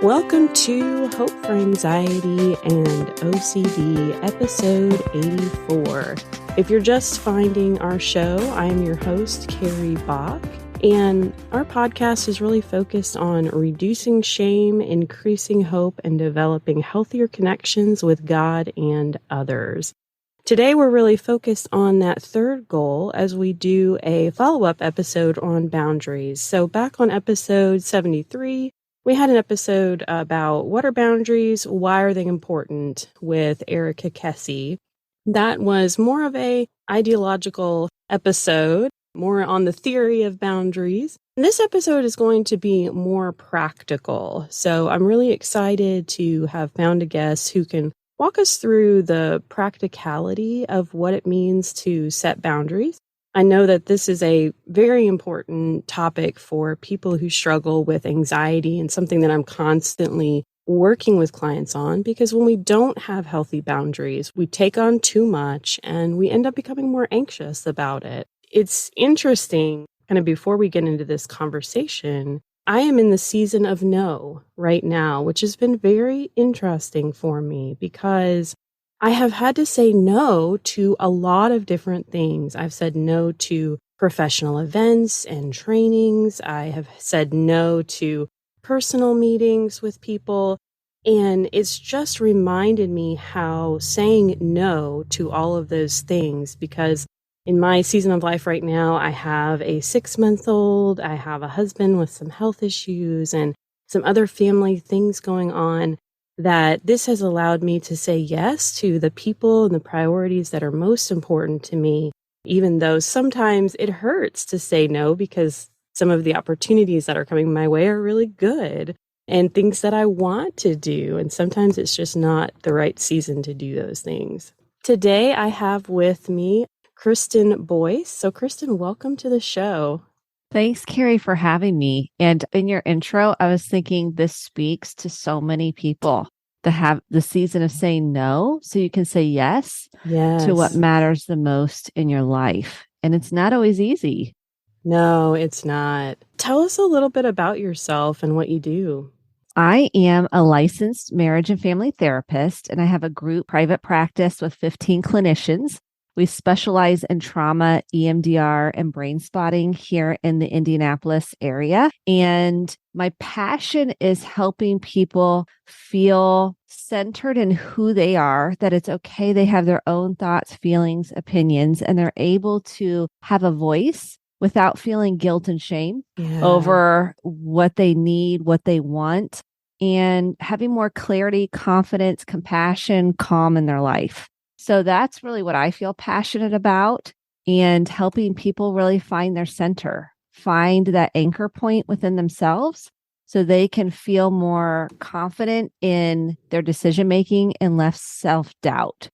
Welcome to Hope for Anxiety and OCD, episode 84. If you're just finding our show, I am your host, Carrie, and our podcast is really focused on reducing shame, increasing hope, and developing healthier connections with God and others. Today, we're really focused on that third goal as we do a follow-up episode on boundaries. So back on episode 73, we had an episode about what are boundaries, why are they important with Erica Kessie. That was more of a ideological episode, more on the theory of boundaries. And this episode is going to be more practical. So I'm really excited to have found a guest who can walk us through the practicality of what it means to set boundaries. I know that this is a very important topic for people who struggle with anxiety and something that I'm constantly working with clients on, because when we don't have healthy boundaries, we take on too much and we end up becoming more anxious about it. It's interesting, kind of before we get into this conversation, I am in the season of no right now, which has been very interesting for me because I have had to say no to a lot of different things. I've said no to professional events and trainings. I have said no to personal meetings with people. And it's just reminded me how saying no to all of those things, because in my season of life right now, I have a 6-month-old, I have a husband with some health issues and some other family things going on, that this has allowed me to say yes to the people and the priorities that are most important to me, even though sometimes it hurts to say no because some of the opportunities that are coming my way are really good and things that I want to do. And sometimes it's just not the right season to do those things. Today, I have with me Kristen Boice. So Kristen, welcome to the show. Thanks, Carrie, for having me. And in your intro, I was thinking this speaks to so many people to have the season of saying no so you can say yes to what matters the most in your life. And it's not always easy. No, it's not. Tell us a little bit about yourself and what you do. I am a licensed marriage and family therapist, and I have a group private practice with 15 clinicians. We specialize in trauma, EMDR, and brain spotting here in the Indianapolis area. And my passion is helping people feel centered in who they are, that it's okay. They have their own thoughts, feelings, opinions, and they're able to have a voice without feeling guilt and shame over what they need, what they want, and having more clarity, confidence, compassion, calm in their life. So that's really what I feel passionate about, and helping people really find their center, find that anchor point within themselves so they can feel more confident in their decision-making and less self-doubt.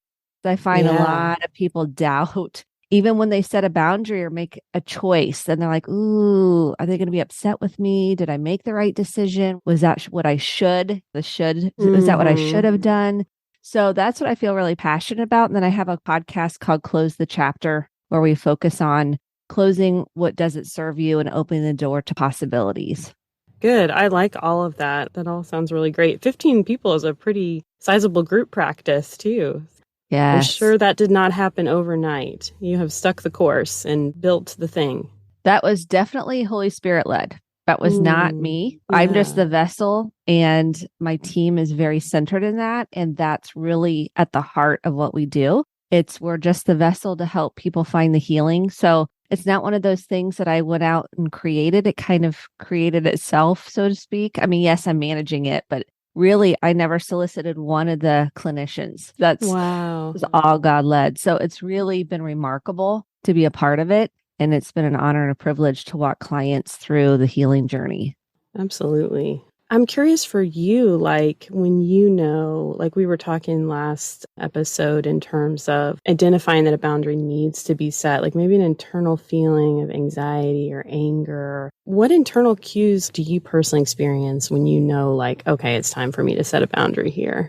I find a lot of people doubt, even when they set a boundary or make a choice, then they're like, ooh, are they going to be upset with me? Did I make the right decision? Was that what I should? Was that what I should have done? So that's what I feel really passionate about. And then I have a podcast called Close the Chapter, where we focus on closing what doesn't serve you and opening the door to possibilities. Good. I like all of that. That all sounds really great. 15 people is a pretty sizable group practice too. Yes. I'm sure that did not happen overnight. You have stuck the course and built the thing. That was definitely Holy Spirit led. That was not me. I'm just the vessel, and my team is very centered in that. And that's really at the heart of what we do. We're just the vessel to help people find the healing. So it's not one of those things that I went out and created. It kind of created itself, so to speak. I mean, yes, I'm managing it, but really, I never solicited one of the clinicians. It was all God led. So it's really been remarkable to be a part of it. And it's been an honor and a privilege to walk clients through the healing journey. Absolutely. I'm curious for you, like when you know, like we were talking last episode in terms of identifying that a boundary needs to be set, like maybe an internal feeling of anxiety or anger. What internal cues do you personally experience when you know, like, okay, it's time for me to set a boundary here?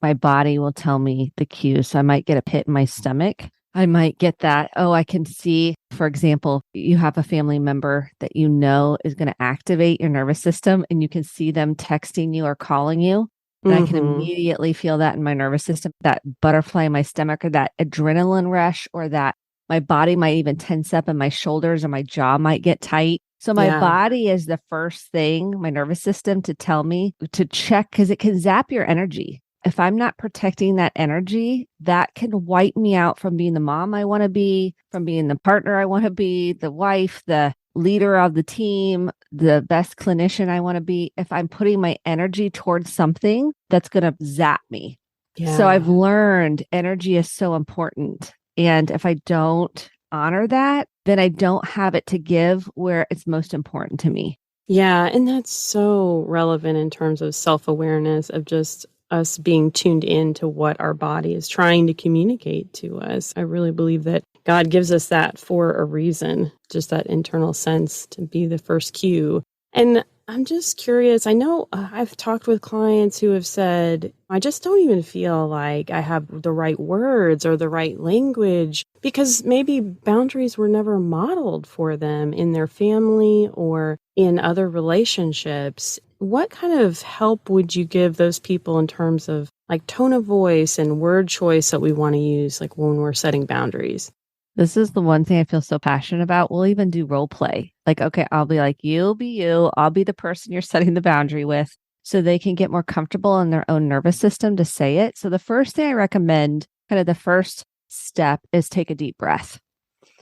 My body will tell me the cues. So I might get a pit in my stomach. I might get that. Oh, I can see, for example, you have a family member that you know is going to activate your nervous system and you can see them texting you or calling you. And I can Mm-hmm. immediately feel that in my nervous system, that butterfly in my stomach or that adrenaline rush, or that my body might even tense up and my shoulders or my jaw might get tight. So my Yeah. body is the first thing, my nervous system, to tell me to check, because it can zap your energy. If I'm not protecting that energy, that can wipe me out from being the mom I want to be, from being the partner I want to be, the wife, the leader of the team, the best clinician I want to be, if I'm putting my energy towards something that's going to zap me. So I've Yeah. learned energy is so important. And if I don't honor that, then I don't have it to give where it's most important to me. Yeah. And that's so relevant in terms of self-awareness, of just us being tuned in to what our body is trying to communicate to us. I really believe that God gives us that for a reason, just that internal sense to be the first cue. And I'm just curious. I know I've talked with clients who have said, I just don't even feel like I have the right words or the right language, because maybe boundaries were never modeled for them in their family or in other relationships. What kind of help would you give those people in terms of like tone of voice and word choice that we want to use, like when we're setting boundaries? This is the one thing I feel so passionate about. We'll even do role play. Like, okay, I'll be like, you'll be you. I'll be the person you're setting the boundary with, so they can get more comfortable in their own nervous system to say it. So the first thing I recommend, kind of the first step, is take a deep breath,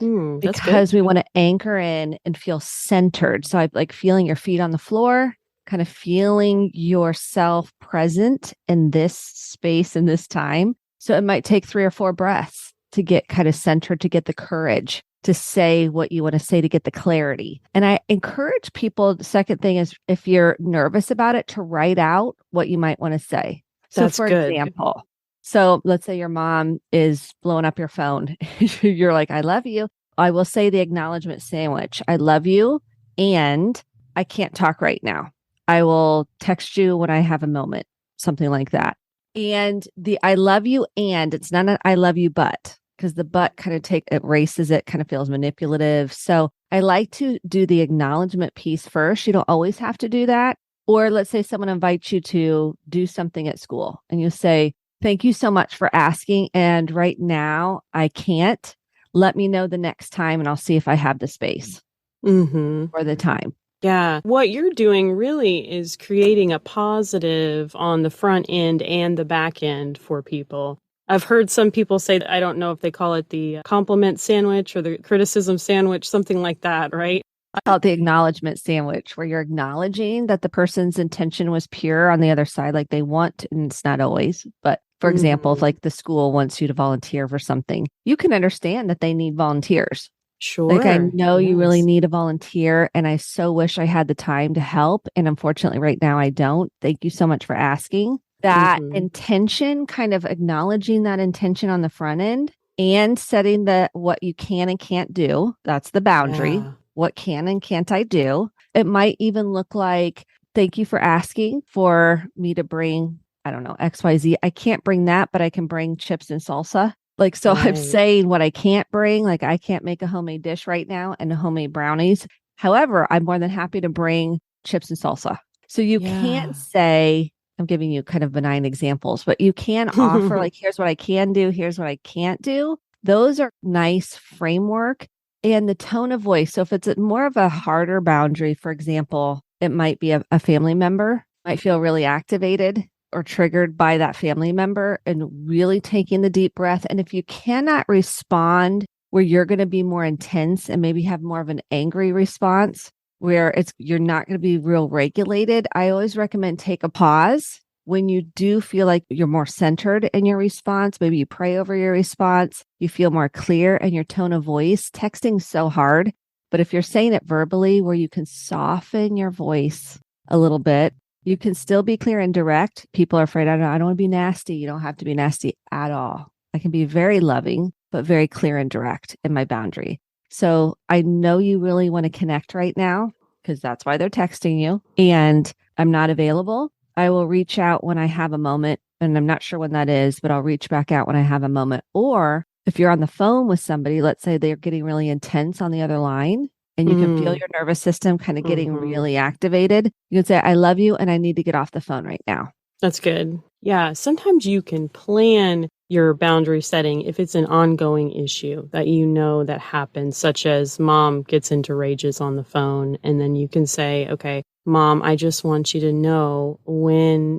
That's good. because we want to anchor in and feel centered. So I like feeling your feet on the floor, kind of feeling yourself present in this space in this time. So it might take 3 or 4 breaths to get kind of centered, to get the courage to say what you want to say, to get the clarity. And I encourage people, the second thing is, if you're nervous about it, to write out what you might want to say. So That's for good. example, so let's say your mom is blowing up your phone. You're like, I love you. I will say the acknowledgement sandwich. I love you, and I can't talk right now. I will text you when I have a moment, something like that. And the I love you, and it's not an I love you, but, because the but kind of erases it, kind of feels manipulative. So I like to do the acknowledgement piece first. You don't always have to do that. Or let's say someone invites you to do something at school and you say, thank you so much for asking. And right now I can't. Let me know the next time and I'll see if I have the space Mm-hmm. or the time. Yeah. What you're doing really is creating a positive on the front end and the back end for people. I've heard some people say, I don't know if they call it the compliment sandwich or the criticism sandwich, something like that, right? I call it the acknowledgement sandwich, where you're acknowledging that the person's intention was pure on the other side. Like they want, and it's not always, but for example, if Mm-hmm. like the school wants you to volunteer for something, you can understand that they need volunteers. Like, I Sure. know you really Yes. need a volunteer, and I so wish I had the time to help. And unfortunately, right now, I don't. Thank you so much for asking. That Mm-hmm. intention, kind of acknowledging that intention on the front end and setting the what you can and can't do. That's the boundary. Yeah. What can and can't I do? It might even look like, thank you for asking for me to bring, I don't know, XYZ. I can't bring that, but I can bring chips and salsa. Like, so I'm Right. saying what I can't bring, like I can't make a homemade dish right now and homemade brownies. However, I'm more than happy to bring chips and salsa. So you can't Yeah. say, I'm giving you kind of benign examples, but you can offer like, here's what I can do, here's what I can't do. Those are nice framework. And the tone of voice. So if it's more of a harder boundary, for example, it might be a family member might feel really activated or triggered by that family member, and really taking the deep breath. And if you cannot respond where you're going to be more intense and maybe have more of an angry response where you're not going to be real regulated, I always recommend take a pause. When you do feel like you're more centered in your response, maybe you pray over your response, you feel more clear in your tone of voice. Texting's so hard, but if you're saying it verbally where you can soften your voice a little bit, you can still be clear and direct. People are afraid, I don't want to be nasty. You don't have to be nasty at all. I can be very loving, but very clear and direct in my boundary. So I know you really want to connect right now, because that's why they're texting you, and I'm not available. I will reach out when I have a moment, and I'm not sure when that is, but I'll reach back out when I have a moment. Or If you're on the phone with somebody, let's say they're getting really intense on the other line, and you can feel your nervous system kind of getting really activated, you can say, I love you and I need to get off the phone right now. That's good. Yeah. Sometimes you can plan your boundary setting if it's an ongoing issue that you know that happens, such as mom gets into rages on the phone. And then you can say, okay, mom, I just want you to know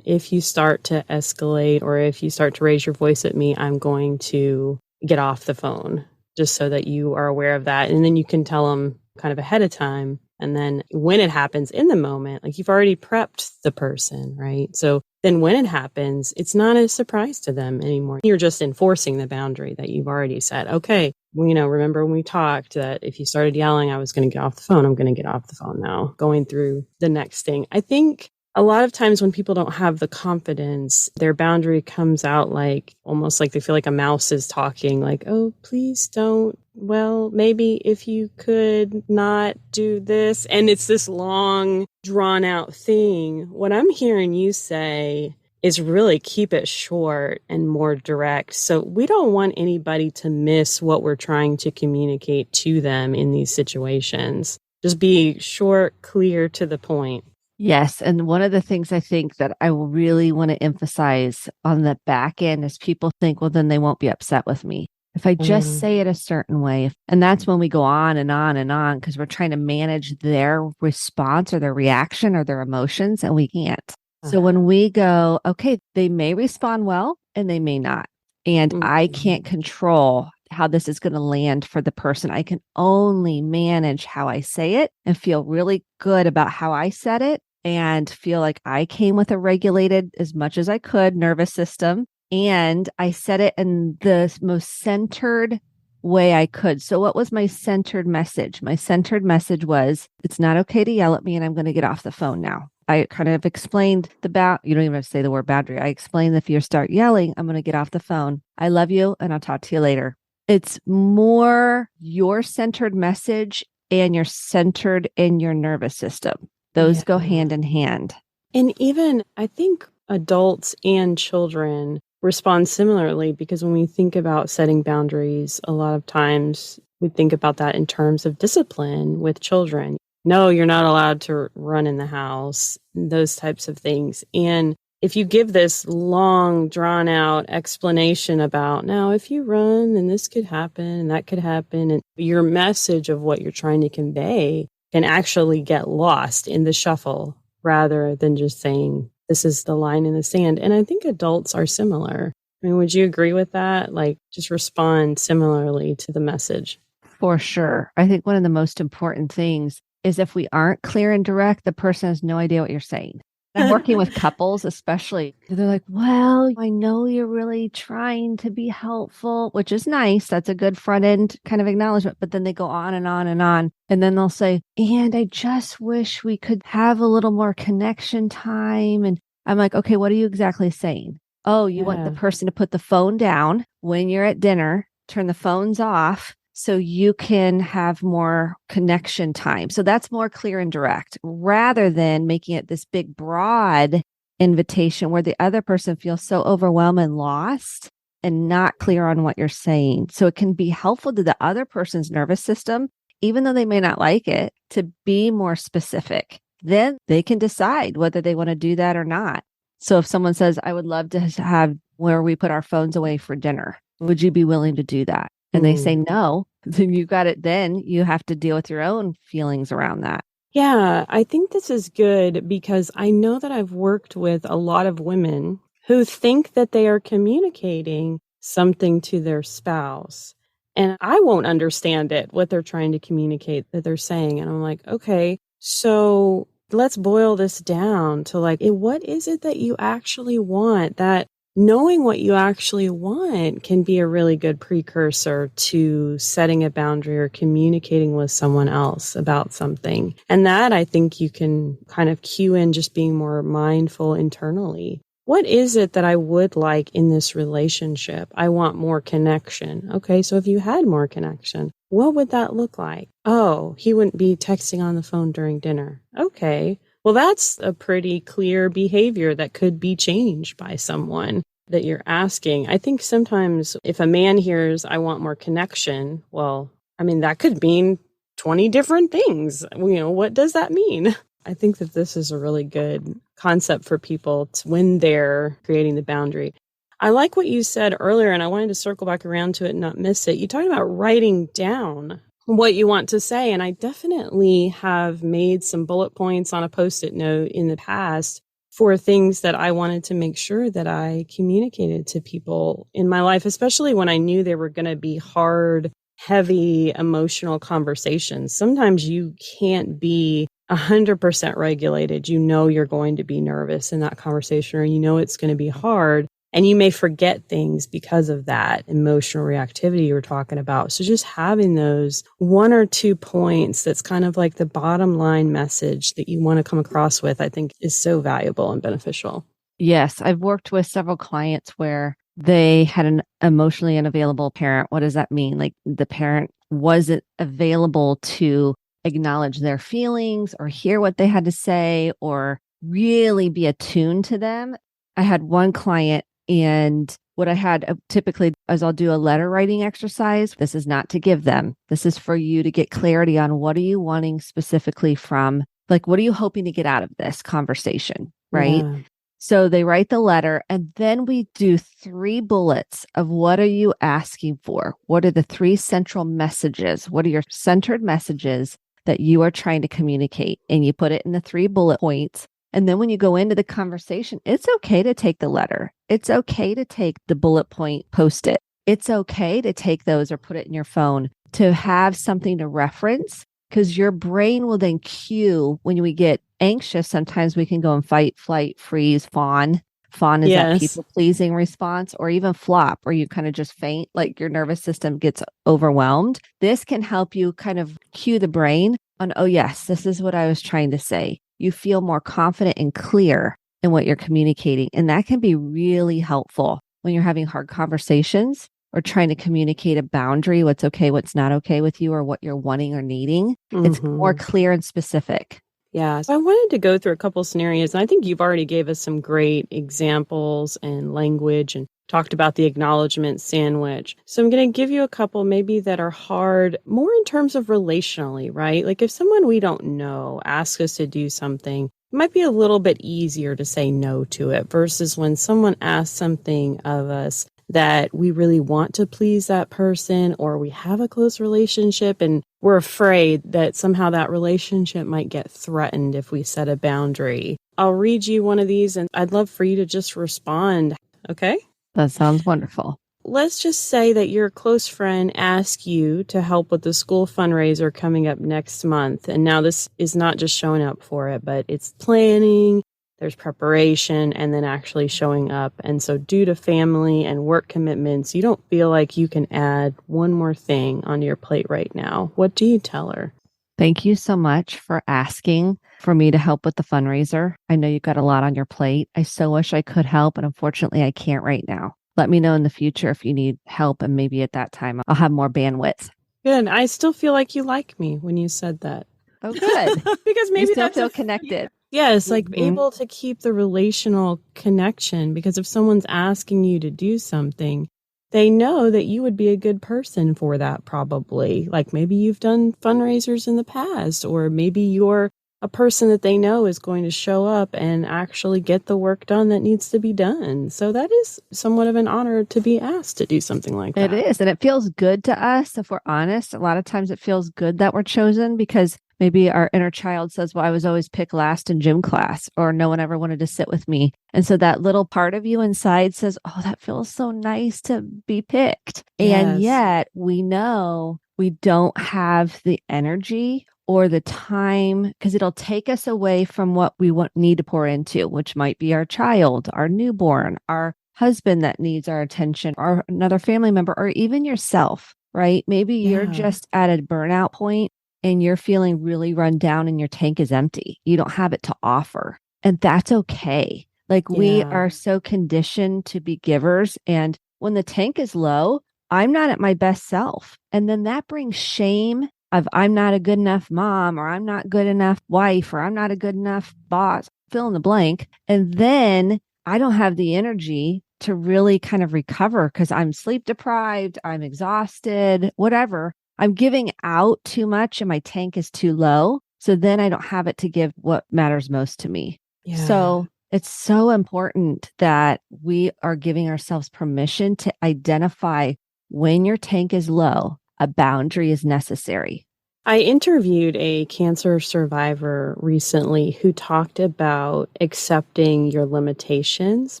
if you start to escalate or if you start to raise your voice at me, I'm going to get off the phone, just so that you are aware of that. And then you can tell them kind of ahead of time. And then when it happens in the moment, like you've already prepped the person, right? So then when it happens, it's not a surprise to them anymore. You're just enforcing the boundary that you've already set. Okay, well, remember when we talked that if you started yelling, I was going to get off the phone. I'm going to get off the phone now. Going through the next thing. I think a lot of times when people don't have the confidence, their boundary comes out like almost like they feel like a mouse is talking, like, oh, please don't. Well, maybe if you could not do this. And it's this long, drawn out thing. What I'm hearing you say is really keep it short and more direct. So we don't want anybody to miss what we're trying to communicate to them in these situations. Just be short, clear, to the point. Yes. And one of the things I think that I really want to emphasize on the back end is people think, well, then they won't be upset with me if I just say it a certain way. And that's when we go on and on and on because we're trying to manage their response or their reaction or their emotions, and we can't. So when we go, okay, they may respond well and they may not. And I can't control how this is going to land for the person. I can only manage how I say it and feel really good about how I said it and feel like I came with a regulated as much as I could nervous system. And I said it in the most centered way I could. So what was my centered message? My centered message was, it's not okay to yell at me and I'm going to get off the phone now. I kind of explained you don't even have to say the word boundary. I explained that if you start yelling, I'm going to get off the phone. I love you and I'll talk to you later. It's more your centered message and you're centered in your nervous system. Those go hand in hand. And even I think adults and children respond similarly because when we think about setting boundaries, a lot of times we think about that in terms of discipline with children. No, you're not allowed to run in the house, those types of things. And if you give this long, drawn out explanation about, now, if you run, then this could happen and that could happen, and your message of what you're trying to convey can actually get lost in the shuffle rather than just saying, this is the line in the sand. And I think adults are similar. I mean, would you agree with that? Like, just respond similarly to the message. For sure. I think one of the most important things is if we aren't clear and direct, the person has no idea what you're saying. I'm working with couples, especially. They're like, well, I know you're really trying to be helpful, which is nice. That's a good front end kind of acknowledgement. But then they go on and on and on. And then they'll say, and I just wish we could have a little more connection time. And I'm like, okay, what are you exactly saying? Oh, you want the person to put the phone down when you're at dinner, turn the phones off, so you can have more connection time. So that's more clear and direct rather than making it this big, broad invitation where the other person feels so overwhelmed and lost and not clear on what you're saying. So it can be helpful to the other person's nervous system, even though they may not like it, to be more specific. Then they can decide whether they want to do that or not. So if someone says, I would love to have where we put our phones away for dinner, would you be willing to do that? And they say no, then you got it. Then you have to deal with your own feelings around that. Yeah, I think this is good because I know that I've worked with a lot of women who think that they are communicating something to their spouse. And I won't understand it, what they're trying to communicate that they're saying. And I'm like, okay, so let's boil this down to like, what is it that you actually want? That knowing what you actually want can be a really good precursor to setting a boundary or communicating with someone else about something. And that I think you can kind of cue in just being more mindful internally. What is it that I would like in this relationship? I want more connection. Okay, so if you had more connection, what would that look like? Oh, he wouldn't be texting on the phone during dinner. Okay. Well, that's a pretty clear behavior that could be changed by someone. that you're asking. I think sometimes if a man hears, I want more connection, well, I mean, that could mean 20 different things. What does that mean? I think that this is a really good concept for people when they're creating the boundary. I like what you said earlier, and I wanted to circle back around to it and not miss it. You talked about writing down what you want to say, and I definitely have made some bullet points on a Post-it note in the past for things that I wanted to make sure that I communicated to people in my life, especially when I knew they were going to be hard, heavy, emotional conversations. Sometimes you can't be 100% regulated. You're going to be nervous in that conversation, or it's going to be hard. And you may forget things because of that emotional reactivity you were talking about. So just having those 1 or 2 points that's kind of like the bottom line message that you want to come across with, I think is so valuable and beneficial. Yes, I've worked with several clients where they had an emotionally unavailable parent. What does that mean? Like the parent wasn't available to acknowledge their feelings or hear what they had to say or really be attuned to them. I had one client, and what I had typically is I'll do a letter writing exercise. This is not to give them. This is for you to get clarity on what are you wanting specifically from, like, what are you hoping to get out of this conversation, right? Yeah. So they write the letter, and then we do 3 bullets of what are you asking for? What are the 3 central messages? What are your centered messages that you are trying to communicate? And you put it in the 3 bullet points. And then when you go into the conversation, it's okay to take the letter. It's okay to take the bullet point Post-it. It's okay to take those or put it in your phone to have something to reference, because your brain will then cue when we get anxious. Sometimes we can go in fight, flight, freeze, fawn. Fawn is that people pleasing response, or even flop, where you kind of just faint, like your nervous system gets overwhelmed. This can help you kind of cue the brain on, oh, yes, this is what I was trying to say. You feel more confident and clear in what you're communicating. And that can be really helpful when you're having hard conversations or trying to communicate a boundary, what's okay, what's not okay with you, or what you're wanting or needing. Mm-hmm. It's more clear and specific. Yeah. So I wanted to go through a couple scenarios. And I think you've already gave us some great examples and language and talked about the acknowledgement sandwich. So I'm going to give you a couple maybe that are hard, more in terms of relationally, right? Like if someone we don't know asks us to do something, it might be a little bit easier to say no to it versus when someone asks something of us that we really want to please that person, or we have a close relationship and we're afraid that somehow that relationship might get threatened if we set a boundary. I'll read you one of these and I'd love for you to just respond. Okay? That sounds wonderful. Let's just say that your close friend asks you to help with the school fundraiser coming up next month. And now this is not just showing up for it, but it's planning, there's preparation, and then actually showing up. And so due to family and work commitments, you don't feel like you can add one more thing on your plate right now. What do you tell her? Thank you so much for asking for me to help with the fundraiser. I know you've got a lot on your plate. I so wish I could help, and unfortunately I can't right now. Let me know in the future if you need help, and maybe at that time I'll have more bandwidth. Good. I still feel like you like me when you said that. Oh, good. Because maybe you still that's feel connected. Yes, like able to keep the relational connection, because if someone's asking you to do something, they know that you would be a good person for that probably. Like maybe you've done fundraisers in the past, or maybe you're a person that they know is going to show up and actually get the work done that needs to be done. So that is somewhat of an honor to be asked to do something like that. It is. And it feels good to us. If we're honest, a lot of times it feels good that we're chosen, because maybe our inner child says, well, I was always picked last in gym class, or no one ever wanted to sit with me. And so that little part of you inside says, oh, that feels so nice to be picked. Yes. And yet we know we don't have the energy or the time, because it'll take us away from what we need to pour into, which might be our child, our newborn, our husband that needs our attention, or another family member, or even yourself, right? Maybe you're just at a burnout point and you're feeling really run down and your tank is empty. You don't have it to offer. And that's okay. Like we are so conditioned to be givers. And when the tank is low, I'm not at my best self. And then that brings shame of I'm not a good enough mom, or I'm not good enough wife, or I'm not a good enough boss, fill in the blank. And then I don't have the energy to really kind of recover because I'm sleep deprived, I'm exhausted, whatever. I'm giving out too much and my tank is too low. So then I don't have it to give what matters most to me. Yeah. So it's so important that we are giving ourselves permission to identify when your tank is low, a boundary is necessary. I interviewed a cancer survivor recently who talked about accepting your limitations,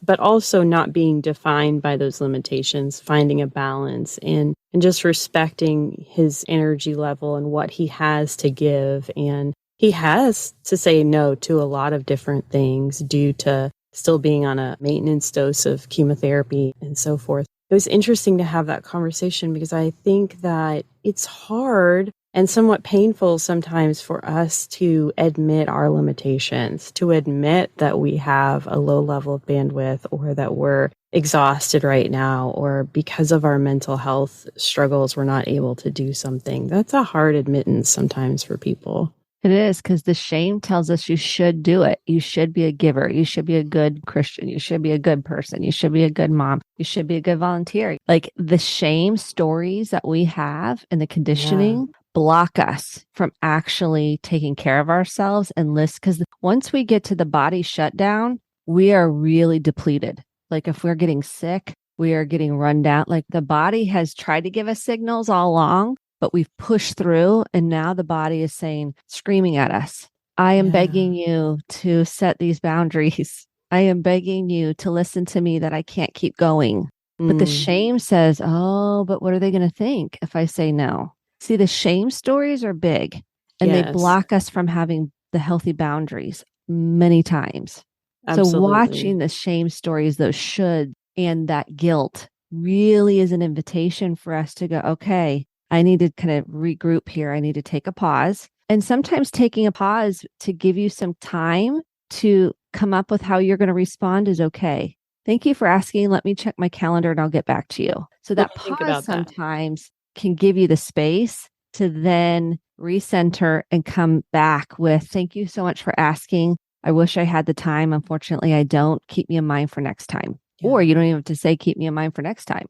but also not being defined by those limitations, finding a balance and just respecting his energy level and what he has to give. And he has to say no to a lot of different things due to still being on a maintenance dose of chemotherapy and so forth. It was interesting to have that conversation because I think that it's hard and somewhat painful sometimes for us to admit our limitations, to admit that we have a low level of bandwidth or that we're exhausted right now, or because of our mental health struggles, we're not able to do something. That's a hard admittance sometimes for people. It is because the shame tells us you should do it. You should be a giver. You should be a good Christian. You should be a good person. You should be a good mom. You should be a good volunteer. Like the shame stories that we have and the conditioning block us from actually taking care of ourselves and list. Because once we get to the body shutdown, we are really depleted. Like if we're getting sick, we are getting run down. Like the body has tried to give us signals all along, but we've pushed through. And now the body is saying, screaming at us, I am begging you to set these boundaries. I am begging you to listen to me that I can't keep going. But the shame says, oh, but what are they going to think if I say no? See, the shame stories are big and they block us from having the healthy boundaries many times. Absolutely. So watching the shame stories, those should, and that guilt really is an invitation for us to go, okay, I need to kind of regroup here. I need to take a pause. And sometimes taking a pause to give you some time to come up with how you're going to respond is okay. Thank you for asking. Let me check my calendar and I'll get back to you. So that pause sometimes can give you the space to then recenter and come back with, thank you so much for asking. I wish I had the time. Unfortunately, I don't. Keep me in mind for next time. Or you don't even have to say, keep me in mind for next time.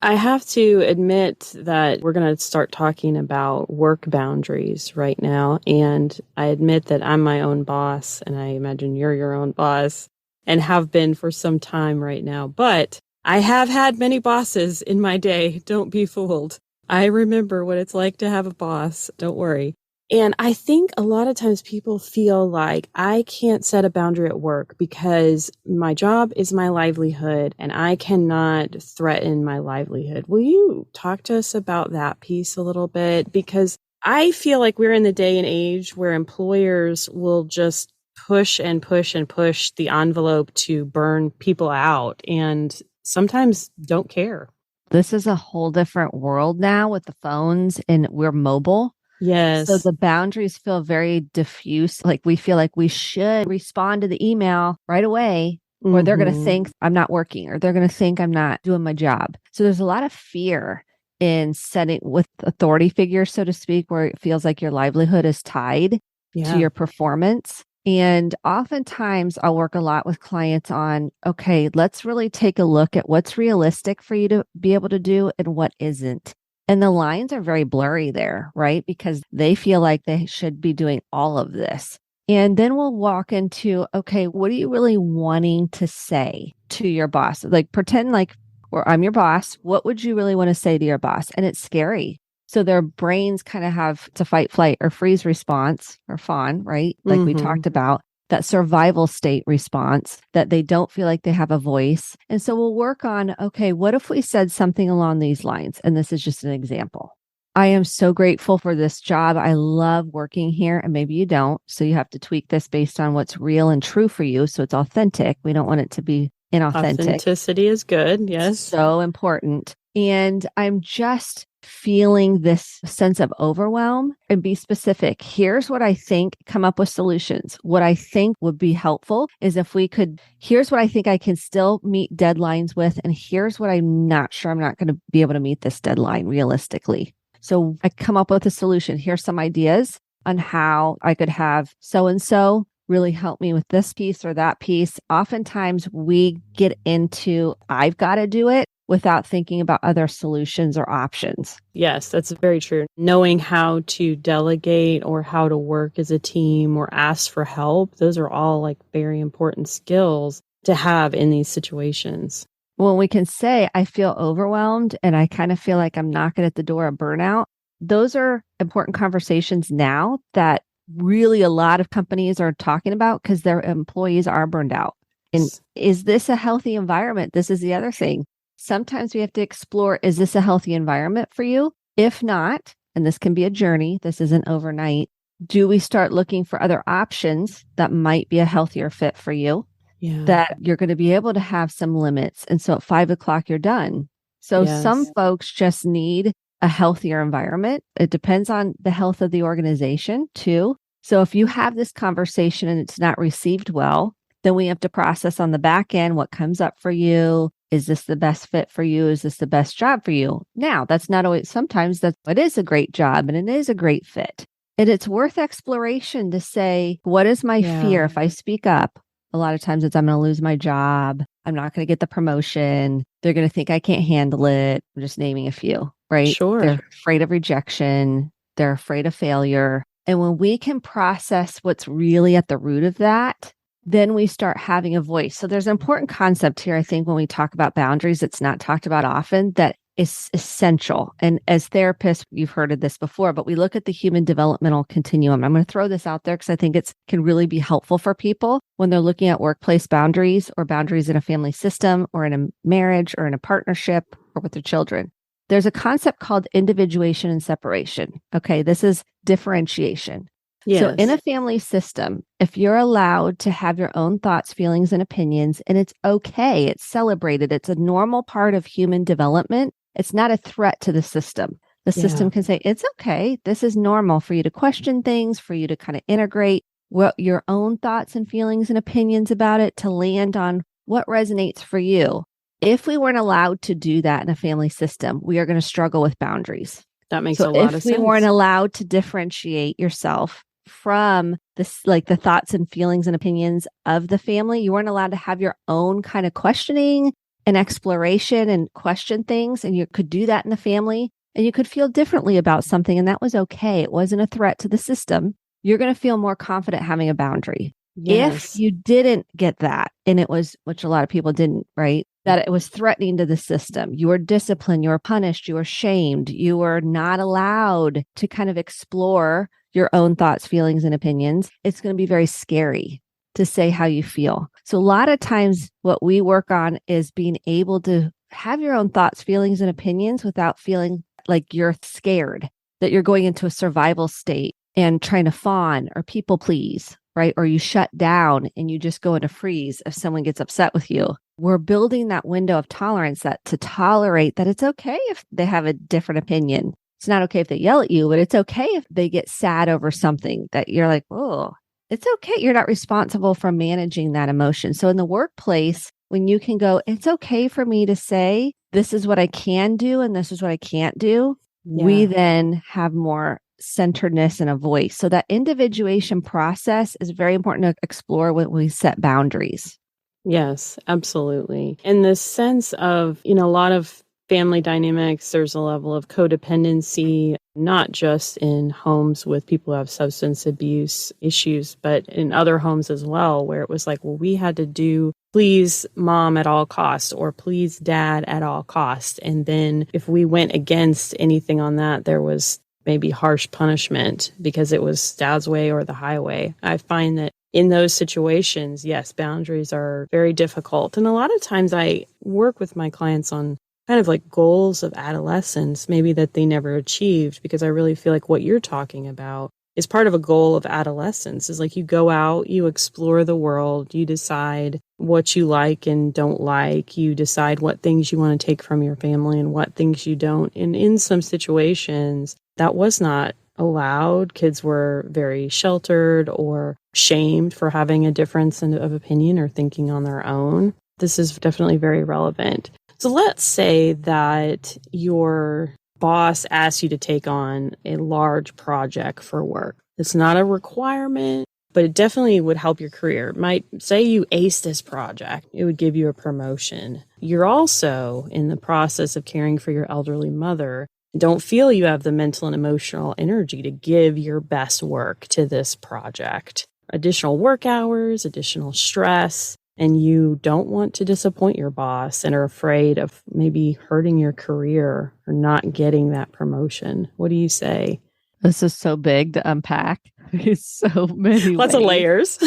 I have to admit that we're going to start talking about work boundaries right now. And I admit that I'm my own boss, and I imagine you're your own boss and have been for some time right now. But I have had many bosses in my day. Don't be fooled. I remember what it's like to have a boss. Don't worry. And I think a lot of times people feel like I can't set a boundary at work because my job is my livelihood and I cannot threaten my livelihood. Will you talk to us about that piece a little bit? Because I feel like we're in the day and age where employers will just push and push and push the envelope to burn people out and sometimes don't care. This is a whole different world now with the phones and we're mobile. Yes. So the boundaries feel very diffuse. Like we feel like we should respond to the email right away, or they're going to think I'm not working, or they're going to think I'm not doing my job. So there's a lot of fear in setting with authority figures, so to speak, where it feels like your livelihood is tied to your performance. And oftentimes I'll work a lot with clients on, okay, let's really take a look at what's realistic for you to be able to do and what isn't. And the lines are very blurry there, right? Because they feel like they should be doing all of this. And then we'll walk into, okay, what are you really wanting to say to your boss? Like pretend like, or I'm your boss. What would you really want to say to your boss? And it's scary. So their brains kind of have to fight, flight, or freeze response or fawn, right? Like we talked about. That survival state response, that they don't feel like they have a voice. And so we'll work on, okay, what if we said something along these lines? And this is just an example. I am so grateful for this job. I love working here. And maybe you don't. So you have to tweak this based on what's real and true for you. So it's authentic. We don't want it to be inauthentic. Authenticity is good. Yes. So important. And I'm just feeling this sense of overwhelm and be specific. Here's what I think, come up with solutions. What I think would be helpful is if we could, here's what I think I can still meet deadlines with. And here's what I'm not sure I'm not going to be able to meet this deadline realistically. So I come up with a solution. Here's some ideas on how I could have so-and-so really help me with this piece or that piece. Oftentimes we get into, I've got to do it without thinking about other solutions or options. Yes, that's very true. Knowing how to delegate or how to work as a team or ask for help, those are all like very important skills to have in these situations. When we can say, I feel overwhelmed and I kind of feel like I'm knocking at the door of burnout, those are important conversations now that really a lot of companies are talking about because their employees are burned out. And is this a healthy environment? This is the other thing. Sometimes we have to explore, is this a healthy environment for you? If not, and this can be a journey, this isn't overnight, do we start looking for other options that might be a healthier fit for you? Yeah. That you're going to be able to have some limits. And so at 5:00, you're done. So some folks just need a healthier environment. It depends on the health of the organization too. So if you have this conversation and it's not received well, then we have to process on the back end what comes up for you. Is this the best fit for you? Is this the best job for you? Now, that's not always, sometimes it is a great job and it is a great fit. And it's worth exploration to say, what is my fear if I speak up? A lot of times it's, I'm going to lose my job. I'm not going to get the promotion. They're going to think I can't handle it. I'm just naming a few, right? Sure. They're afraid of rejection. They're afraid of failure. And when we can process what's really at the root of that, then we start having a voice. So there's an important concept here, I think, when we talk about boundaries, it's not talked about often, that is essential. And as therapists, you've heard of this before, but we look at the human developmental continuum. I'm going to throw this out there because I think it can really be helpful for people when they're looking at workplace boundaries or boundaries in a family system or in a marriage or in a partnership or with their children. There's a concept called individuation and separation. Okay, this is differentiation. Yes. So in a family system, if you're allowed to have your own thoughts, feelings, and opinions, and it's okay, it's celebrated, it's a normal part of human development, it's not a threat to the system. The system can say, it's okay. This is normal for you to question things, for you to kind of integrate what your own thoughts and feelings and opinions about it to land on what resonates for you. If we weren't allowed to do that in a family system, we are going to struggle with boundaries. That makes a lot of sense. If we weren't allowed to differentiate yourself from this, like the thoughts and feelings and opinions of the family, you weren't allowed to have your own kind of questioning and exploration and question things. And you could do that in the family and you could feel differently about something. And that was okay. It wasn't a threat to the system. You're going to feel more confident having a boundary. If you didn't get that, and it was, which a lot of people didn't, right? That it was threatening to the system. You were disciplined, you were punished, you were shamed, you were not allowed to kind of explore your own thoughts, feelings, and opinions. It's going to be very scary to say how you feel. So a lot of times what we work on is being able to have your own thoughts, feelings, and opinions without feeling like you're scared, that you're going into a survival state and trying to fawn or people please, right? Or you shut down and you just go into freeze if someone gets upset with you. We're building that window of tolerance that to tolerate that it's okay if they have a different opinion. It's not okay if they yell at you, but it's okay if they get sad over something that you're like, oh, it's okay. You're not responsible for managing that emotion. So in the workplace, when you can go, it's okay for me to say, this is what I can do and this is what I can't do. We then have more centeredness and a voice. So that individuation process is very important to explore when we set boundaries. Yes, absolutely. In the sense of, a lot of family dynamics, there's a level of codependency, not just in homes with people who have substance abuse issues, but in other homes as well, where it was like, well, we had to do please mom at all costs or please dad at all costs. And then if we went against anything on that, there was maybe harsh punishment because it was dad's way or the highway. I find that in those situations, yes, boundaries are very difficult. And a lot of times I work with my clients on kind of like goals of adolescence, maybe that they never achieved, because I really feel like what you're talking about is part of a goal of adolescence. Is like you go out, you explore the world, you decide what you like and don't like, you decide what things you want to take from your family and what things you don't. And in some situations, that was not allowed. Kids were very sheltered or shamed for having a difference of opinion or thinking on their own. This is definitely very relevant. So let's say that your boss asks you to take on a large project for work. It's not a requirement, but it definitely would help your career. It might say you ace this project, it would give you a promotion. You're also in the process of caring for your elderly mother. Don't feel you have the mental and emotional energy to give your best work to this project. Additional work hours, additional stress, and you don't want to disappoint your boss and are afraid of maybe hurting your career or not getting that promotion. What do you say? This is so big to unpack. There's so many Lots of layers.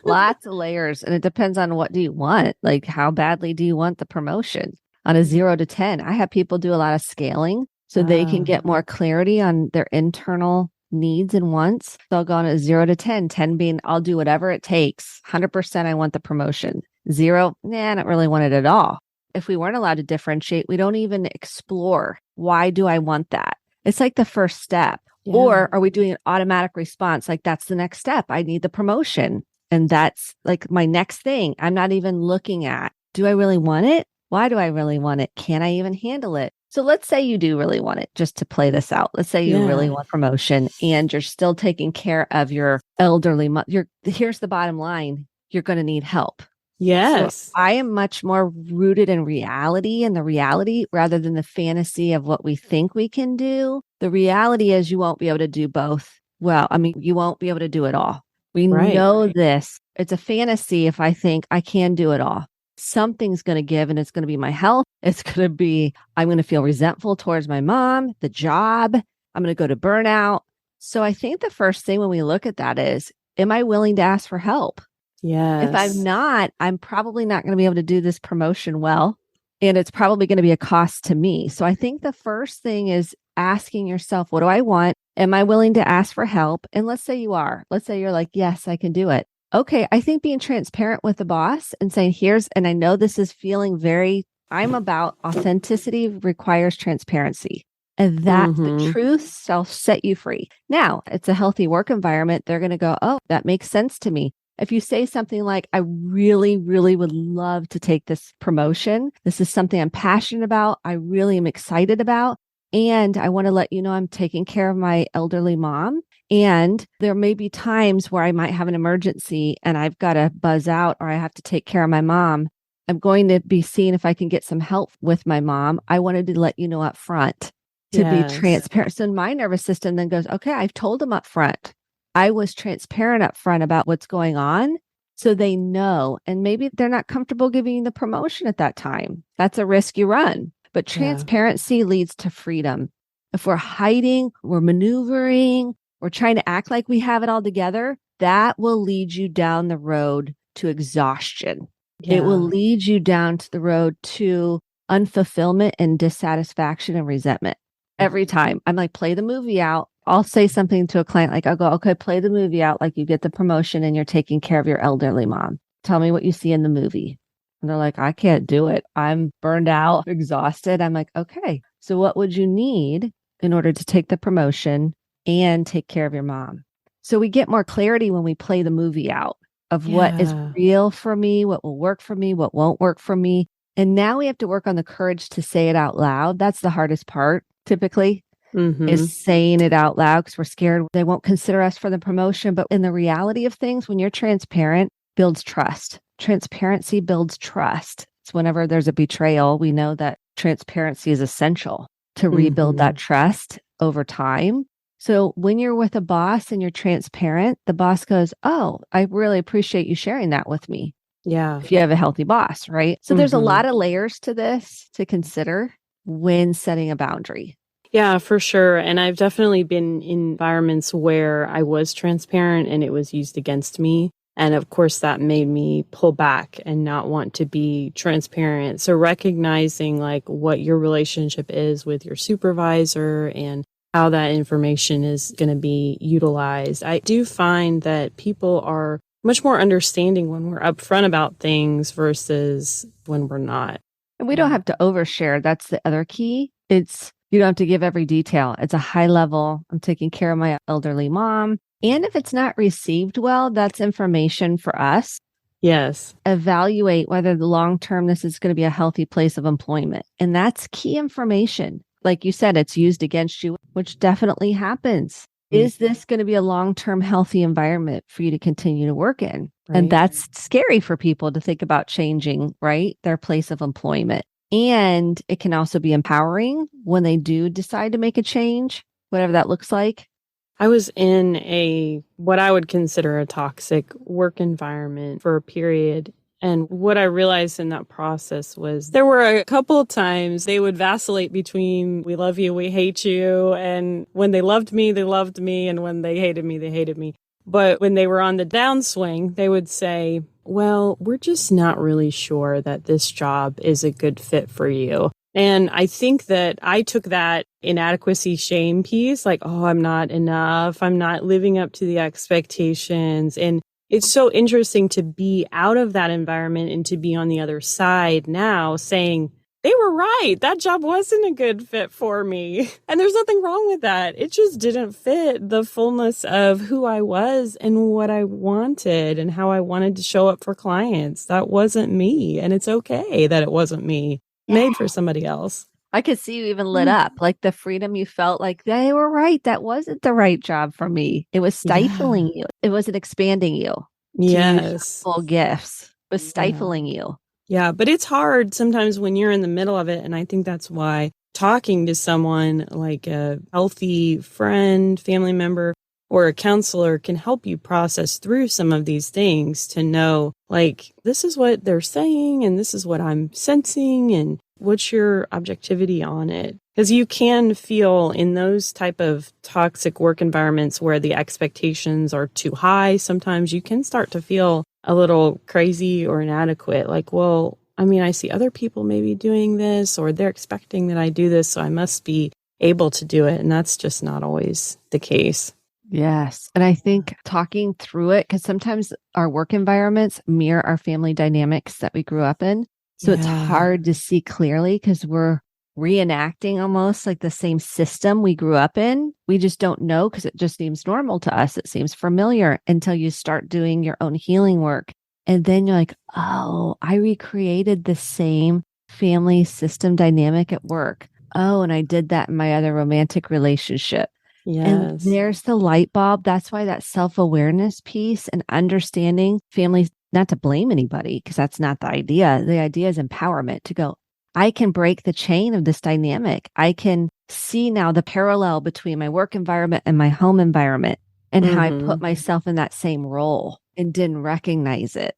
Lots of layers. And it depends on what do you want? Like, how badly do you want the promotion? On a 0 to 10, I have people do a lot of scaling so they can get more clarity on their internal needs and wants. They'll go on a 0 to 10, 10 being, I'll do whatever it takes. 100% I want the promotion. 0, I don't really want it at all. If we weren't allowed to differentiate, we don't even explore, why do I want that? It's like the first step. Yeah. Or are we doing an automatic response? Like, that's the next step. I need the promotion. And that's like my next thing. I'm not even looking at, do I really want it? Why do I really want it? Can I even handle it? So let's say you do really want it, just to play this out. Let's say you really want promotion and you're still taking care of your elderly mother. Here's the bottom line. You're going to need help. Yes. So I am much more rooted in reality and the reality rather than the fantasy of what we think we can do. The reality is you won't be able to do both. Well, I mean, you won't be able to do it all. We know this. It's a fantasy if I think I can do it all. Something's going to give, and it's going to be my health. It's going to be, I'm going to feel resentful towards my mom, the job. I'm going to go to burnout. So I think the first thing when we look at that is, am I willing to ask for help? Yes. If I'm not, I'm probably not going to be able to do this promotion well. And it's probably going to be a cost to me. So I think the first thing is asking yourself, what do I want? Am I willing to ask for help? And let's say you are. Let's say you're like, yes, I can do it. Okay. I think being transparent with the boss and saying, and I know this is feeling I'm about authenticity requires transparency. And that the truth shall set you free. Now, it's a healthy work environment. They're going to go, oh, that makes sense to me. If you say something like, I really, really would love to take this promotion. This is something I'm passionate about. I really am excited about. And I want to let you know I'm taking care of my elderly mom. And there may be times where I might have an emergency and I've got to buzz out or I have to take care of my mom. I'm going to be seeing if I can get some help with my mom. I wanted to let you know up front to be transparent. So my nervous system then goes, okay, I've told them up front. I was transparent up front about what's going on so they know. And maybe they're not comfortable giving you the promotion at that time. That's a risk you run. But transparency leads to freedom. If we're hiding, we're maneuvering, we're trying to act like we have it all together, that will lead you down the road to exhaustion. Yeah. It will lead you down to the road to unfulfillment and dissatisfaction and resentment. Every time I'm like, play the movie out. I'll say something to a client, like I'll go, okay, play the movie out like you get the promotion and you're taking care of your elderly mom. Tell me what you see in the movie. And they're like, I can't do it. I'm burned out, exhausted. I'm like, okay, so what would you need in order to take the promotion and take care of your mom? So we get more clarity when we play the movie out of what is real for me, what will work for me, what won't work for me. And now we have to work on the courage to say it out loud. That's the hardest part, typically. Is saying it out loud because we're scared they won't consider us for the promotion. But in the reality of things, when you're transparent, builds trust. Transparency builds trust. It's whenever there's a betrayal, we know that transparency is essential to rebuild that trust over time. So when you're with a boss and you're transparent, the boss goes, oh, I really appreciate you sharing that with me. Yeah. If you have a healthy boss, right? So there's a lot of layers to this to consider when setting a boundary. Yeah, for sure. And I've definitely been in environments where I was transparent and it was used against me. And of course, that made me pull back and not want to be transparent. So recognizing like what your relationship is with your supervisor and how that information is going to be utilized. I do find that people are much more understanding when we're upfront about things versus when we're not. And we don't have to overshare. That's the other key. You don't have to give every detail. It's a high level. I'm taking care of my elderly mom. And if it's not received well, that's information for us. Yes. Evaluate whether the long term this is going to be a healthy place of employment. And that's key information. Like you said, it's used against you, which definitely happens. Is this going to be a long-term healthy environment for you to continue to work in? Right. And that's scary for people to think about changing, right? Their place of employment. And it can also be empowering when they do decide to make a change, whatever that looks like. I was in what I would consider a toxic work environment for a period. And what I realized in that process was there were a couple of times they would vacillate between we love you, we hate you. And when they loved me, they loved me. And when they hated me, they hated me. But when they were on the downswing, they would say, well, we're just not really sure that this job is a good fit for you. And I think that I took that inadequacy shame piece, like, oh, I'm not enough. I'm not living up to the expectations. And it's so interesting to be out of that environment and to be on the other side now saying, they were right. That job wasn't a good fit for me. And there's nothing wrong with that. It just didn't fit the fullness of who I was and what I wanted and how I wanted to show up for clients. That wasn't me. And it's okay that it wasn't me. Made for somebody else. I could see you even lit up, like the freedom you felt like they were right. That wasn't the right job for me. It was stifling you. It wasn't expanding you. Yes. Full gifts. It was stifling you. Yeah, but it's hard sometimes when you're in the middle of it. And I think that's why talking to someone like a healthy friend, family member, or a counselor can help you process through some of these things to know, like, this is what they're saying and this is what I'm sensing and what's your objectivity on it? Because you can feel in those type of toxic work environments where the expectations are too high, sometimes you can start to feel a little crazy or inadequate. Like, well, I mean, I see other people maybe doing this or they're expecting that I do this, so I must be able to do it. And that's just not always the case. Yes. And I think talking through it, because sometimes our work environments mirror our family dynamics that we grew up in. So it's hard to see clearly because we're reenacting almost like the same system we grew up in. We just don't know because it just seems normal to us. It seems familiar until you start doing your own healing work. And then you're like, oh, I recreated the same family system dynamic at work. Oh, and I did that in my other romantic relationship. Yes. And there's the light bulb. That's why that self-awareness piece and understanding families, not to blame anybody, because that's not the idea. The idea is empowerment to go, I can break the chain of this dynamic. I can see now the parallel between my work environment and my home environment and how I put myself in that same role and didn't recognize it.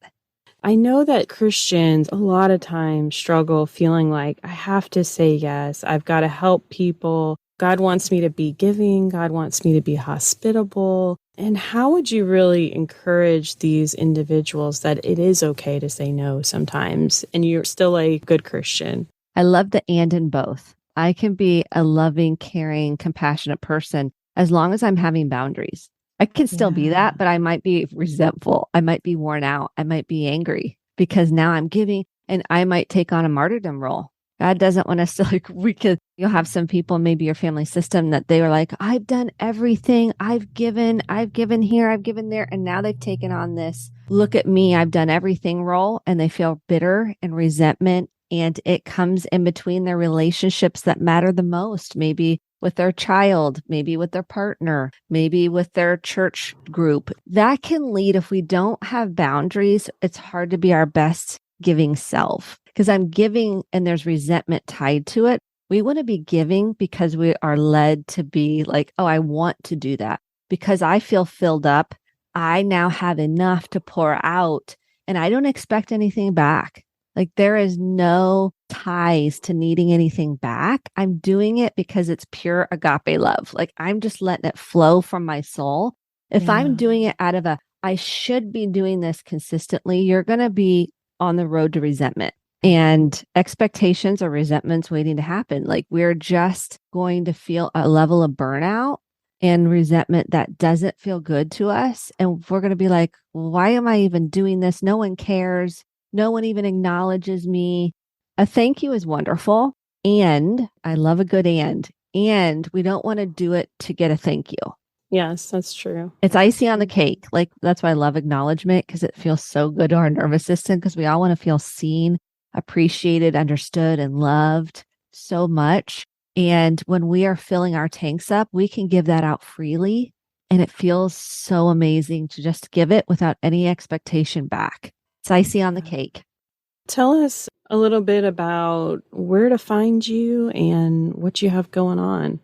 I know that Christians a lot of times struggle feeling like I have to say yes. I've got to help people. God wants me to be giving. God wants me to be hospitable. And how would you really encourage these individuals that it is okay to say no sometimes and you're still a good Christian? I love the and in both. I can be a loving, caring, compassionate person as long as I'm having boundaries. I can still be that, but I might be resentful. I might be worn out. I might be angry because now I'm giving and I might take on a martyrdom role. God doesn't want us to you'll have some people, maybe your family system that they were like, I've done everything. I've given here, I've given there. And now they've taken on this, look at me, I've done everything role. And they feel bitter and resentment. And it comes in between their relationships that matter the most, maybe with their child, maybe with their partner, maybe with their church group. That can lead, if we don't have boundaries, it's hard to be our best giving self. Because I'm giving and there's resentment tied to it. We want to be giving because we are led to be like, oh, I want to do that because I feel filled up. I now have enough to pour out and I don't expect anything back. Like there is no ties to needing anything back. I'm doing it because it's pure agape love. Like I'm just letting it flow from my soul. If I'm doing it out of I should be doing this consistently, you're going to be on the road to resentment. And expectations or resentments waiting to happen. Like we're just going to feel a level of burnout and resentment that doesn't feel good to us. And we're going to be like, why am I even doing this? No one cares. No one even acknowledges me. A thank you is wonderful. And I love a good and we don't want to do it to get a thank you. Yes, that's true. It's icing on the cake. Like that's why I love acknowledgement because it feels so good to our nervous system because we all want to feel seen, appreciated, understood, and loved so much. And when we are filling our tanks up, we can give that out freely And it feels so amazing to just give it without any expectation back. It's icing on the cake. Tell us a little bit about where to find you and what you have going on.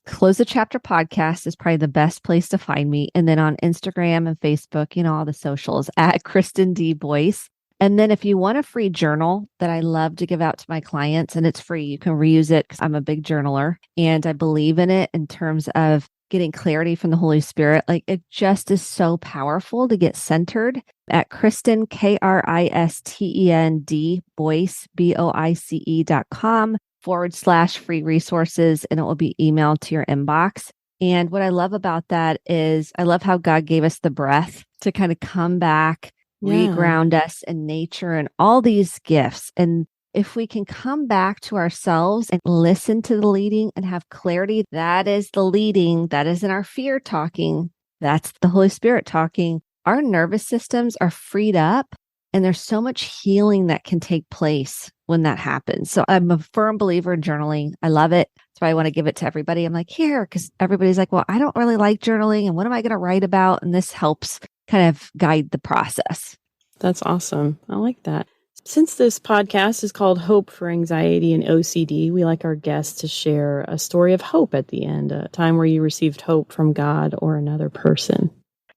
Close the Chapter podcast is probably the best place to find me. And then on Instagram and Facebook, all the socials at Kristen D Boice. And then if you want a free journal that I love to give out to my clients, and it's free, you can reuse it because I'm a big journaler and I believe in it in terms of getting clarity from the Holy Spirit. Like it just is so powerful to get centered at Kristen, KRISTEND, Boice, BOICE.com/free resources, and it will be emailed to your inbox. And what I love about that is I love how God gave us the breath to kind of come back, reground us in nature and all these gifts. And if we can come back to ourselves and listen to the leading and have clarity, that is the leading. That isn't our fear talking. That's the Holy Spirit talking. Our nervous systems are freed up and there's so much healing that can take place when that happens. So I'm a firm believer in journaling. I love it. That's why I want to give it to everybody. I'm like, here, because everybody's like, well, I don't really like journaling. And what am I going to write about? And this helps kind of guide the process. That's awesome. I like that. Since this podcast is called Hope for Anxiety and OCD, we like our guests to share a story of hope at the end, a time where you received hope from God or another person.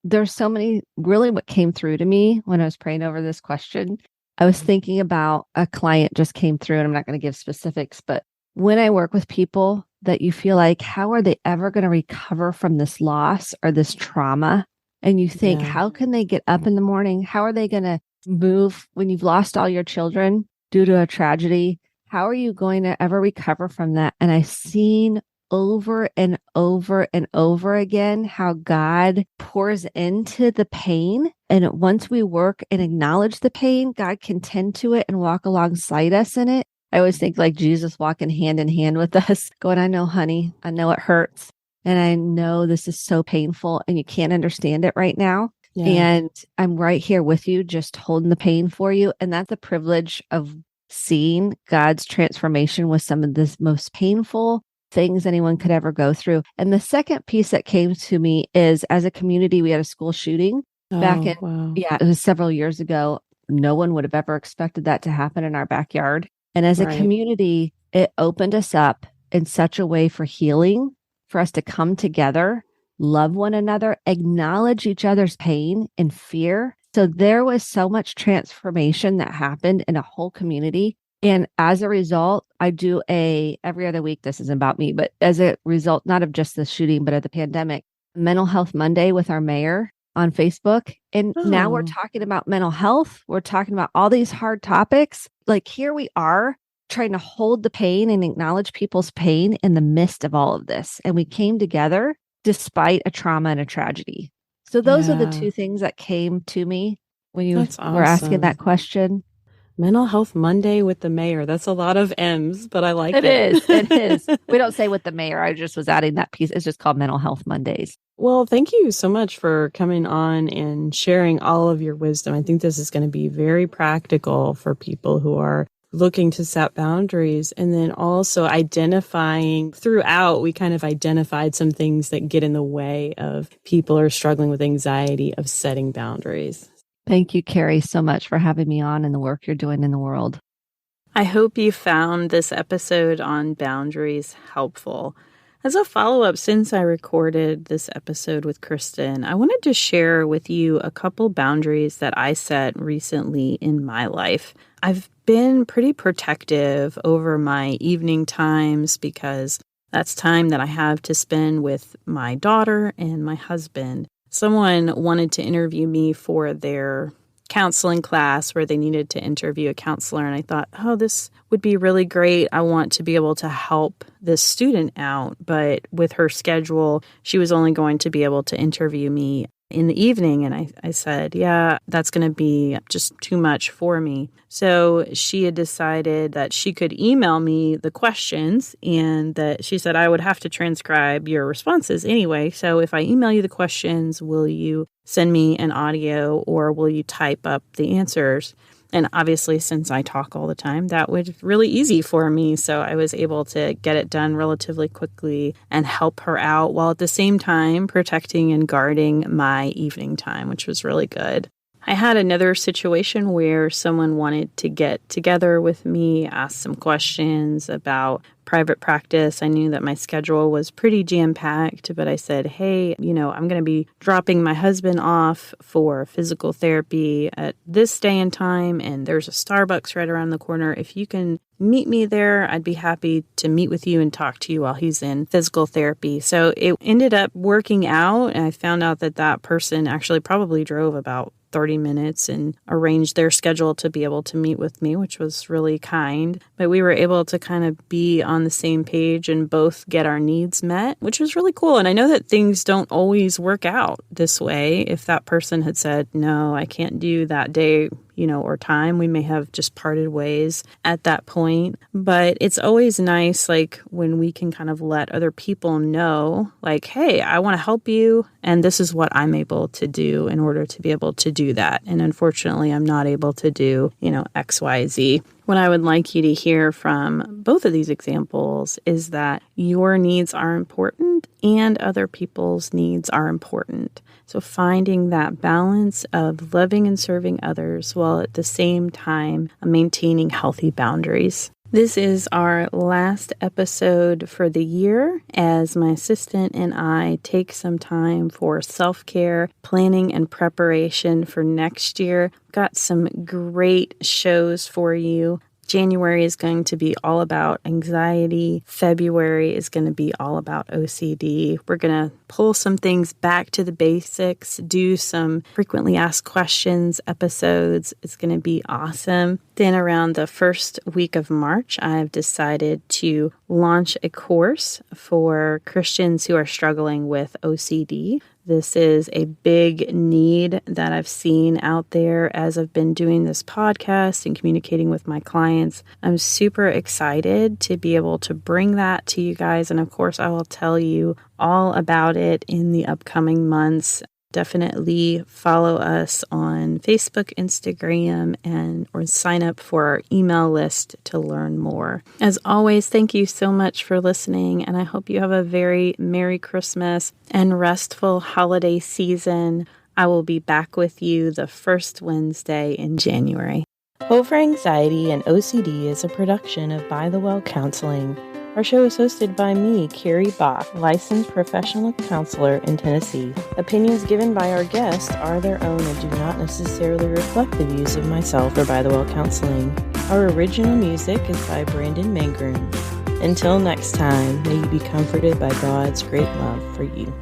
There's so many, really what came through to me when I was praying over this question. I was thinking about a client just came through, and I'm not going to give specifics, but when I work with people that you feel like, how are they ever going to recover from this loss or this trauma? And you think, how can they get up in the morning? How are they going to move when you've lost all your children due to a tragedy? How are you going to ever recover from that? And I've seen over and over and over again how God pours into the pain. And once we work and acknowledge the pain, God can tend to it and walk alongside us in it. I always think like Jesus walking hand in hand with us, going, I know, honey, I know it hurts. And I know this is so painful and you can't understand it right now. Yeah. And I'm right here with you, just holding the pain for you. And that's the privilege of seeing God's transformation with some of the most painful things anyone could ever go through. And the second piece that came to me is, as a community, we had a school shooting back in, it was several years ago. No one would have ever expected that to happen in our backyard. And as a community, it opened us up in such a way for healing, for us to come together, love one another, acknowledge each other's pain and fear. So there was so much transformation that happened in a whole community. And as a result, I do every other week, this isn't about me, but as a result, not of just the shooting, but of the pandemic, Mental Health Monday with our mayor on Facebook. And now we're talking about mental health. We're talking about all these hard topics. Like here we are trying to hold the pain and acknowledge people's pain in the midst of all of this. And we came together despite a trauma and a tragedy. So those are the two things that came to me when you were asking that question. Mental Health Monday with the mayor. That's a lot of M's, but I like it. It is. We don't say with the mayor. I just was adding that piece. It's just called Mental Health Mondays. Well, thank you so much for coming on and sharing all of your wisdom. I think this is going to be very practical for people who are looking to set boundaries, and then also identifying throughout, we kind of identified some things that get in the way of people who are struggling with anxiety of setting boundaries. Thank you, Carrie, so much for having me on and the work you're doing in the world. I hope you found this episode on boundaries helpful. As a follow-up, since I recorded this episode with Kristen, I wanted to share with you a couple boundaries that I set recently in my life. I've been pretty protective over my evening times because that's time that I have to spend with my daughter and my husband. Someone wanted to interview me for their counseling class where they needed to interview a counselor. And I thought, this would be really great. I want to be able to help this student out. But with her schedule, she was only going to be able to interview me in the evening. And I said, that's going to be just too much for me. So she had decided that she could email me the questions, and that she said I would have to transcribe your responses anyway. So if I email you the questions, will you send me an audio or will you type up the answers? And obviously, since I talk all the time, that was really easy for me. So I was able to get it done relatively quickly and help her out while at the same time protecting and guarding my evening time, which was really good. I had another situation where someone wanted to get together with me, ask some questions about private practice. I knew that my schedule was pretty jam-packed, but I said, hey, I'm going to be dropping my husband off for physical therapy at this day and time, and there's a Starbucks right around the corner. If you can meet me there, I'd be happy to meet with you and talk to you while he's in physical therapy. So it ended up working out, and I found out that person actually probably drove about 30 minutes and arranged their schedule to be able to meet with me, which was really kind. But we were able to kind of be on the same page and both get our needs met, which was really cool. And I know that things don't always work out this way. If that person had said, no, I can't do that day, or time, we may have just parted ways at that point. But it's always nice, when we can kind of let other people know, hey, I want to help you, and this is what I'm able to do in order to be able to do that. And unfortunately, I'm not able to do, X, Y, Z. What I would like you to hear from both of these examples is that your needs are important and other people's needs are important. So finding that balance of loving and serving others while at the same time maintaining healthy boundaries. This is our last episode for the year as my assistant and I take some time for self-care, planning, and preparation for next year. Got some great shows for you. January is going to be all about anxiety. February is going to be all about OCD. We're going to pull some things back to the basics, do some frequently asked questions episodes. It's going to be awesome. Then around the first week of March, I've decided to launch a course for Christians who are struggling with OCD. This is a big need that I've seen out there as I've been doing this podcast and communicating with my clients. I'm super excited to be able to bring that to you guys. And of course, I will tell you all about it in the upcoming months. Definitely follow us on Facebook, Instagram, or sign up for our email list to learn more. As always, thank you so much for listening, and I hope you have a very Merry Christmas and restful holiday season. I will be back with you the first Wednesday in January. Hope for Anxiety and OCD is a production of By the Well Counseling. Our show is hosted by me, Carrie Bach, licensed professional counselor in Tennessee. Opinions given by our guests are their own and do not necessarily reflect the views of myself or By the Well Counseling. Our original music is by Brandon Mangroom. Until next time, may you be comforted by God's great love for you.